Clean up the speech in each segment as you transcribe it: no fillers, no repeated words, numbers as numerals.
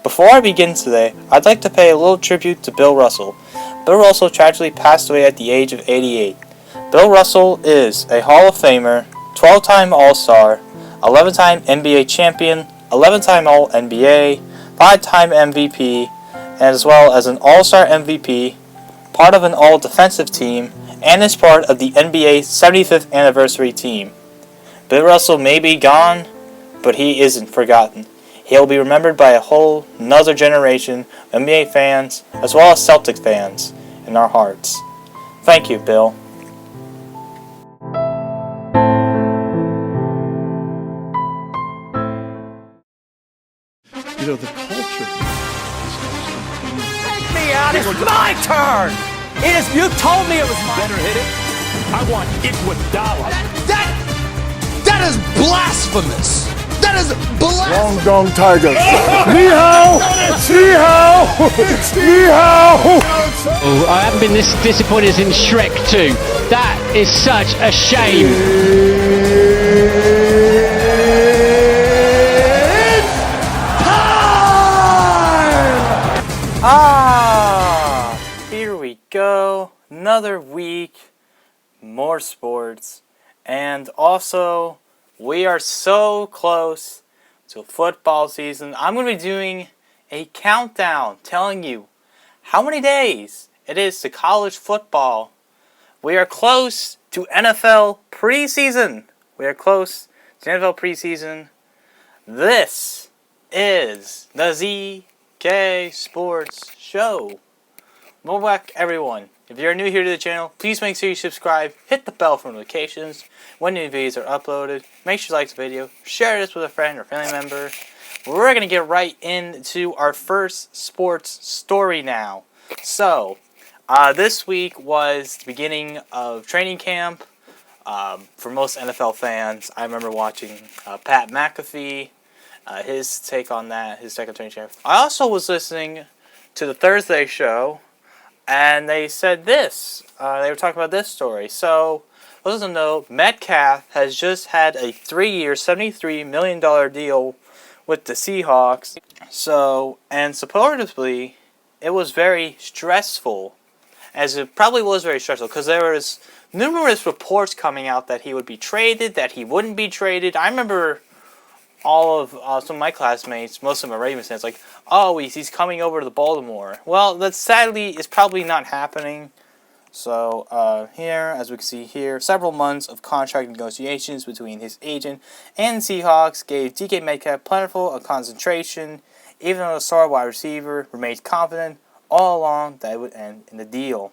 Before I begin today, I'd like to pay a little tribute to Bill Russell. Bill Russell tragically passed away at the age of 88. Bill Russell is a Hall of Famer, 12-time All-Star, 11-time NBA champion, 11-time All-NBA, 5-time MVP, and as well as an All-Star MVP, part of an All-Defensive team, and is part of the NBA's 75th anniversary team. Bill Russell may be gone, but he isn't forgotten. He'll be remembered by a whole nother generation of NBA fans, as well as Celtics fans, in our hearts. Thank you, Bill. You know, the culture. Take me out! It's my turn! It is. You told me it was my Better hit it. I want Iguodala. That is blasphemous! That is blasphemous! Long Dong Tigers. Ni hao! Ni hao! Ni hao! Oh, I haven't been this disappointed in Shrek 2. That is such a shame. Here we go. Another week, more sports, and also we are so close to football season. I'm going to be doing a countdown telling you how many days it is to college football. We are close to NFL preseason. This is the ZK Sports Show. Welcome back, everyone. If you're new here to the channel, please make sure you subscribe, hit the bell for notifications when new videos are uploaded. Make sure you like the video, share this with a friend or family member. We're going to get right into our first sports story now. So, this week was the beginning of training camp for most NFL fans. I remember watching Pat McAfee, his take on that, his take on training camp. I also was listening to the Thursday show, and they said this. They were talking about this story. So, listen to know, Metcalf has just had a 3-year, $73 million deal with the Seahawks. So, and supposedly, it was very stressful. As it probably was very stressful, because there was numerous reports coming out that he would be traded, that he wouldn't be traded. I remember all of some of my classmates, most of them are Ravens fans, like, oh, he's coming over to Baltimore. Well, that sadly is probably not happening. So, here, as we can see here, several months of contract negotiations between his agent and Seahawks gave D.K Metcalf plentiful of concentration, even though the star wide receiver remained confident all along that it would end in the deal.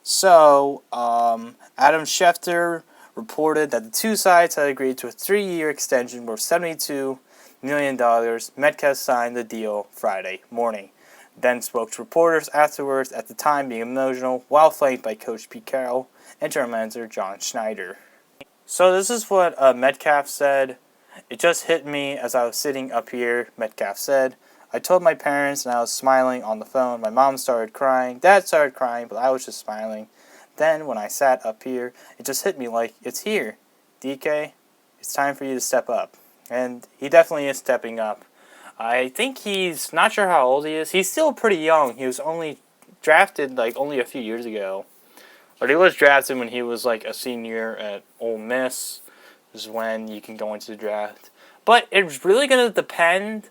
So, Adam Schefter reported that the two sides had agreed to a 3-year extension worth $72 million. Metcalf signed the deal Friday morning. Then spoke to reporters afterwards, at the time being emotional, while flanked by Coach Pete Carroll and general manager John Schneider. So this is what Metcalf said. It just hit me as I was sitting up here, Metcalf said. I told my parents and I was smiling on the phone. My mom started crying, Dad started crying, but I was just smiling. Then when I sat up here, it just hit me like, it's here. DK, it's time for you to step up. And he definitely is stepping up. I think he's, not sure how old he is. He's still pretty young. He was only drafted like only a few years ago. But he was drafted when he was like a senior at Ole Miss. This is when you can go into the draft. But it's really going to depend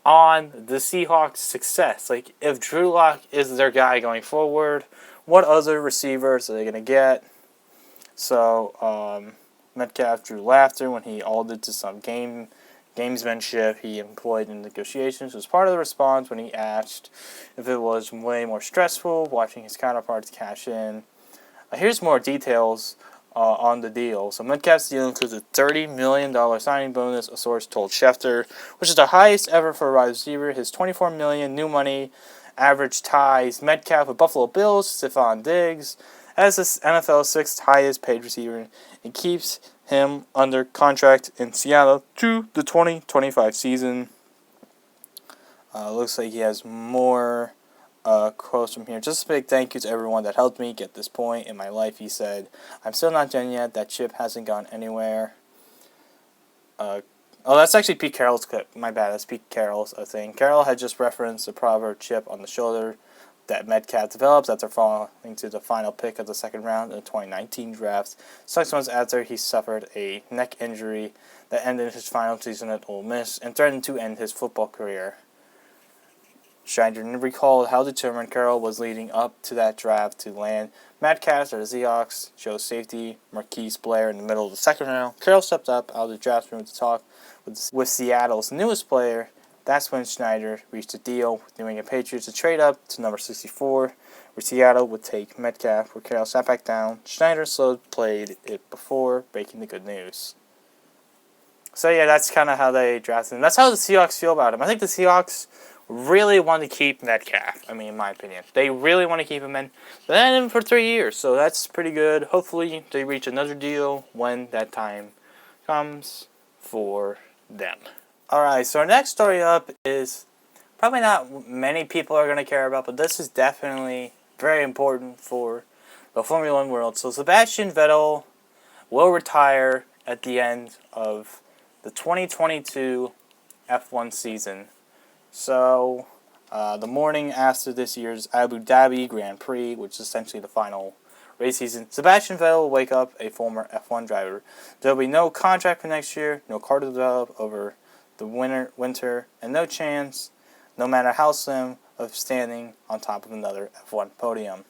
on the Seahawks' success. Like, if Drew Lock is their guy going forward, what other receivers are they going to get? So, Metcalf drew laughter when he alluded to some gamesmanship he employed in negotiations. It was part of the response when he asked if it was way more stressful watching his counterparts cash in. Here's more details on the deal. So Metcalf's deal includes a $30 million signing bonus, a source told Schefter, which is the highest ever for a wide receiver. His $24 million new money average ties Metcalf with Buffalo Bills, Stephon Diggs, as the NFL's 6th highest paid receiver, and keeps him under contract in Seattle to the 2025 season. Looks like he has more quotes from here. Just a big thank you to everyone that helped me get this point in my life, he said. I'm still not done yet. That chip hasn't gone anywhere. Oh, that's actually Pete Carroll's clip. My bad, that's Pete Carroll's thing. Carroll had just referenced the proverb chip on the shoulder that Metcalf develops after falling to the final pick of the second round in the 2019 draft, 6 months after he suffered a neck injury that ended his final season at Ole Miss and threatened to end his football career. Schneider recalled how determined Carroll was leading up to that draft to land Metcalf or the Seahawks chose safety Marquise Blair in the middle of the second round. Carroll stepped up out of the draft room to talk with Seattle's newest player. That's when Schneider reached a deal with New England Patriots to trade up to number 64, where Seattle would take Metcalf, where Carroll sat back down. Schneider slowly played it before breaking the good news. So yeah, that's kind of how they drafted him. That's how the Seahawks feel about him. I think the Seahawks really want to keep Metcalf, in my opinion. They really want to keep him in. They had him for 3 years, so that's pretty good. Hopefully they reach another deal when that time comes for them. Alright, so our next story up is probably not many people are going to care about, but this is definitely very important for the Formula 1 world. So Sebastian Vettel will retire at the end of the 2022 F1 season. So, the morning after this year's Abu Dhabi Grand Prix, which is essentially the final race season, Sebastian Vettel will wake up a former F1 driver. There will be no contract for next year, no car to develop over the winter, and no chance, no matter how slim, of standing on top of another F1 podium.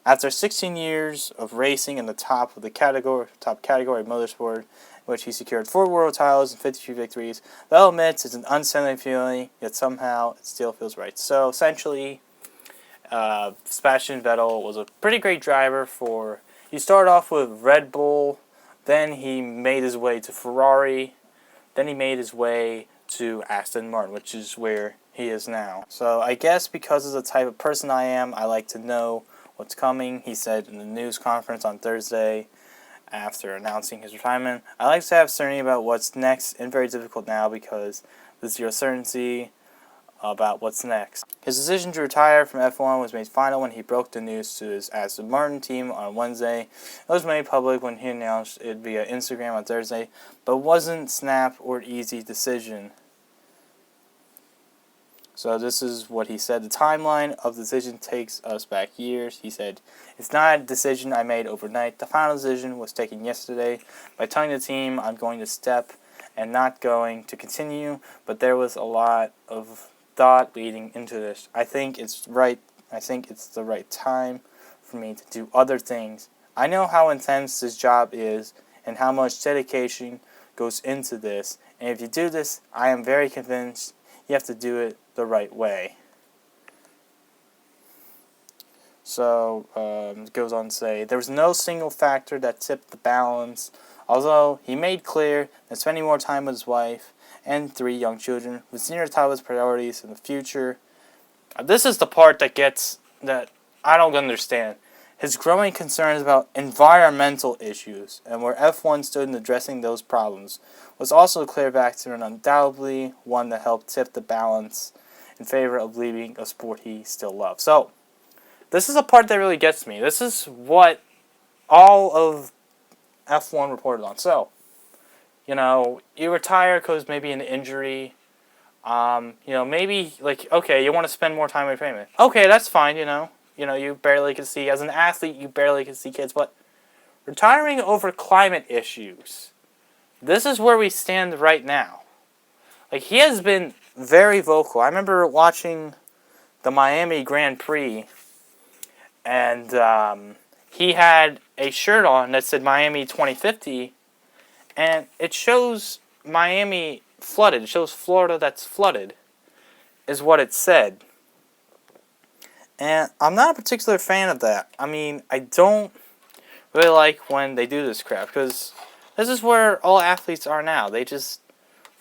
After 16 years of racing in the top category of motorsport, in which he secured 4 world titles and 53 victories, Vettel admits it's an unsettling feeling, yet somehow it still feels right. So essentially, Sebastian Vettel was a pretty great driver he started off with Red Bull, then he made his way to Ferrari, then he made his way to Aston Martin, which is where he is now. So I guess because of the type of person I am, I like to know what's coming. He said in the news conference on Thursday, after announcing his retirement, I like to have certainty about what's next, and very difficult now because there's zero certainty about what's next. His decision to retire from F1 was made final when he broke the news to his Aston Martin team on Wednesday. It was made public when he announced it via Instagram on Thursday, but wasn't snap or an easy decision. So this is what he said. The timeline of the decision takes us back years. He said, it's not a decision I made overnight. The final decision was taken yesterday by telling the team I'm going to step and not going to continue, but there was a lot of thought leading into this. I think it's right. I think it's the right time for me to do other things. I know how intense this job is and how much dedication goes into this, and if you do this, I am very convinced you have to do it the right way. So, it goes on to say, there was no single factor that tipped the balance, although he made clear that spending more time with his wife and 3 young children was near the top of his priorities in the future. This is the part that I don't understand. His growing concerns about environmental issues and where F1 stood in addressing those problems was also a clear factor and undoubtedly one that helped tip the balance in favor of leaving a sport he still loves. So, this is a part that really gets me. This is what all of F1 reported on. So, you retire because maybe an injury. Maybe, okay, you want to spend more time with your family. Okay, that's fine, you barely can see. As an athlete, you barely can see kids. But retiring over climate issues, this is where we stand right now. He has been very vocal. I remember watching the Miami Grand Prix, and he had a shirt on that said Miami 2050, and it shows Miami flooded. It shows Florida that's flooded, is what it said. And I'm not a particular fan of that. I don't really like when they do this crap, because this is where all athletes are now. They just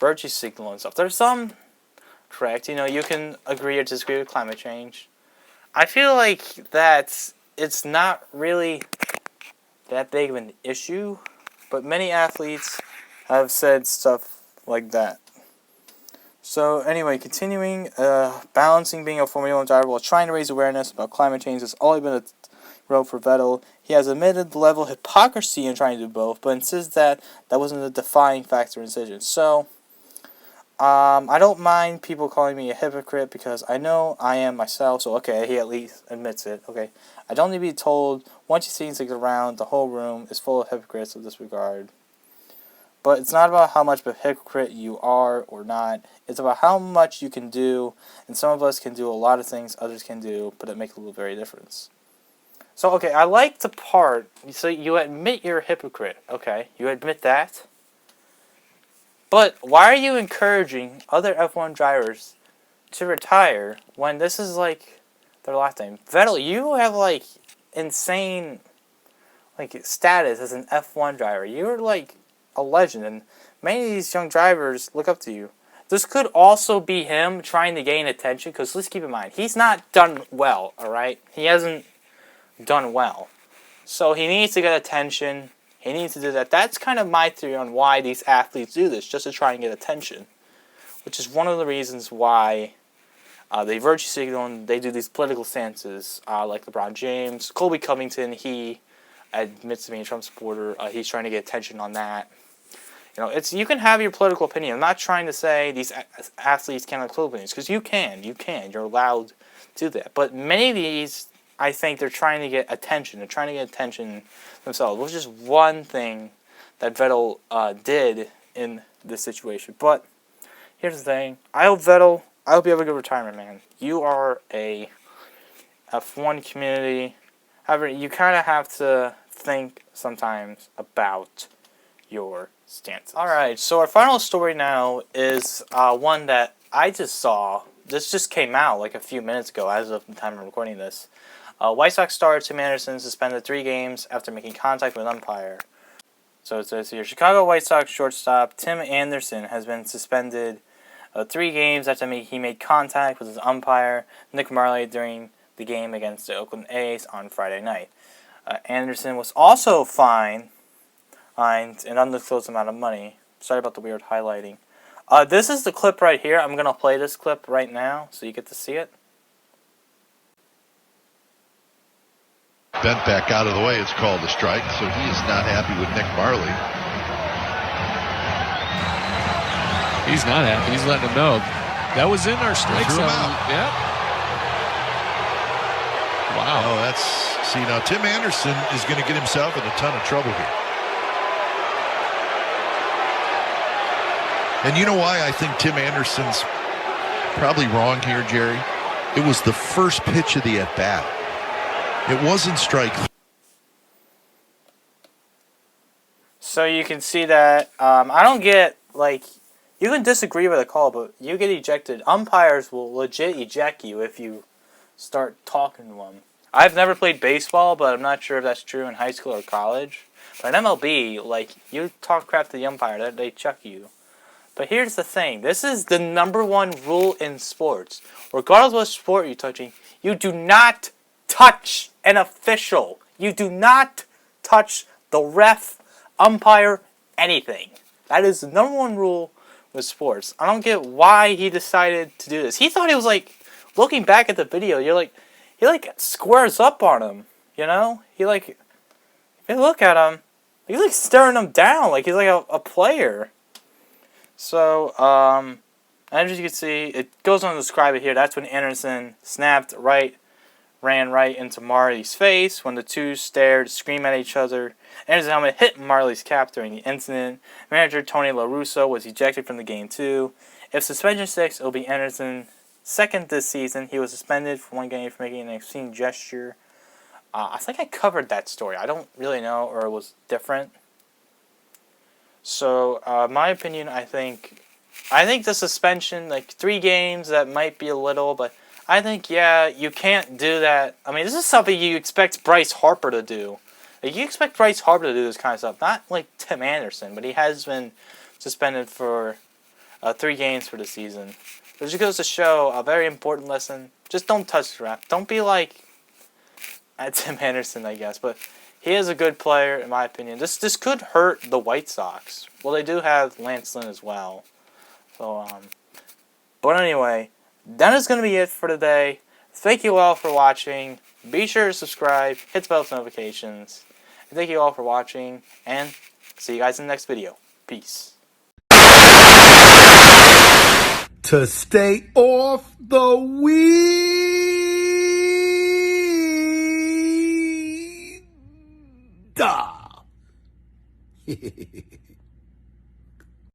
virtue signal and stuff. There's some correct. You can agree or disagree with climate change. I feel like that it's not really that big of an issue, but many athletes have said stuff like that. So anyway, continuing, balancing being a Formula 1 driver while trying to raise awareness about climate change has always been a wrote for Vettel, he has admitted the level of hypocrisy in trying to do both, but insists that that wasn't a defining factor in decision. So, I don't mind people calling me a hypocrite because I know I am myself, so okay, he at least admits it. Okay, I don't need to be told, once you see things around, the whole room is full of hypocrites of this regard. But it's not about how much of a hypocrite you are or not. It's about how much you can do, and some of us can do a lot of things others can do, but it makes a little very difference. So, okay, I like the part, so you admit you're a hypocrite. Okay, you admit that. But why are you encouraging other F1 drivers to retire when this is like their last time? Vettel, you have like insane like status as an F1 driver. You're like a legend, and many of these young drivers look up to you. This could also be him trying to gain attention, because let's keep in mind, he's not done well, alright? He hasn't done well. So he needs to get attention. He needs to do that. That's kind of my theory on why these athletes do this, just to try and get attention. Which is one of the reasons why they virtue signal and they do these political stances, like LeBron James. Colby Covington, he admits to being a Trump supporter. He's trying to get attention on that. You know, you can have your political opinion. I'm not trying to say these athletes can't have political opinions, because you can. You're allowed to do that. But many of these, I think they're trying to get attention. They're trying to get attention themselves, which is one thing that Vettel did in this situation. But here's the thing. I hope you have a good retirement, man. You are a F1 community. However, you kind of have to think sometimes about your stance. Alright, so our final story now is one that I just saw. This just came out like a few minutes ago as of the time I'm recording this. White Sox star Tim Anderson suspended 3 games after making contact with an umpire. So it says here, Chicago White Sox shortstop Tim Anderson has been suspended 3 games after he made contact with his umpire, Nick Marley, during the game against the Oakland A's on Friday night. Anderson was also fined an undisclosed amount of money. Sorry about the weird highlighting. This is the clip right here. I'm going to play this clip right now so you get to see it. Bent back out of the way. It's called a strike, so he is not happy with Nick Marley. He's not happy. He's letting him know. That was in our strike zone. Yeah. Wow. Oh, see, now Tim Anderson is going to get himself in a ton of trouble here. And you know why I think Tim Anderson's probably wrong here, Jerry? It was the first pitch of the at-bat. It wasn't strike. So you can see that, I don't get, like, you can disagree with a call, but you get ejected. Umpires will legit eject you if you start talking to them. I've never played baseball, but I'm not sure if that's true in high school or college. But in MLB, like, you talk crap to the umpire, they chuck you. But here's the thing. This is the #1 rule in sports. Regardless of what sport you're touching, you do not touch an official. You do not touch the ref, umpire, anything. That is the #1 rule with sports. I don't get why he decided to do this. He thought he was like, looking back at the video, he like squares up on him, you know? He like, if you look at him, he's like staring him down like he's like a player. So, as you can see, it goes on to describe it here. That's when Anderson ran right into Marley's face. When the two stared, screamed at each other, Anderson's helmet hit Marley's cap during the incident. Manager Torro Rouso was ejected from the game too. If suspension sticks, it will be Anderson's second this season. He was suspended for 1 game for making an obscene gesture. I think I covered that story. I don't really know, or it was different. So, my opinion, I think the suspension, like 3 games, that might be a little, but I think, yeah, you can't do that. I mean, this is something you expect Bryce Harper to do. Like, you expect Bryce Harper to do this kind of stuff. Not like Tim Anderson, but he has been suspended for 3 games for the season. It just goes to show a very important lesson. Just don't touch the ref. Don't be like Tim Anderson, I guess, but he is a good player, in my opinion. This could hurt the White Sox. Well, they do have Lance Lynn as well. So, but anyway, that is going to be it for today. Thank you all for watching. Be sure to subscribe, hit the bell for notifications. And thank you all for watching, and see you guys in the next video. Peace. To stay off the weed.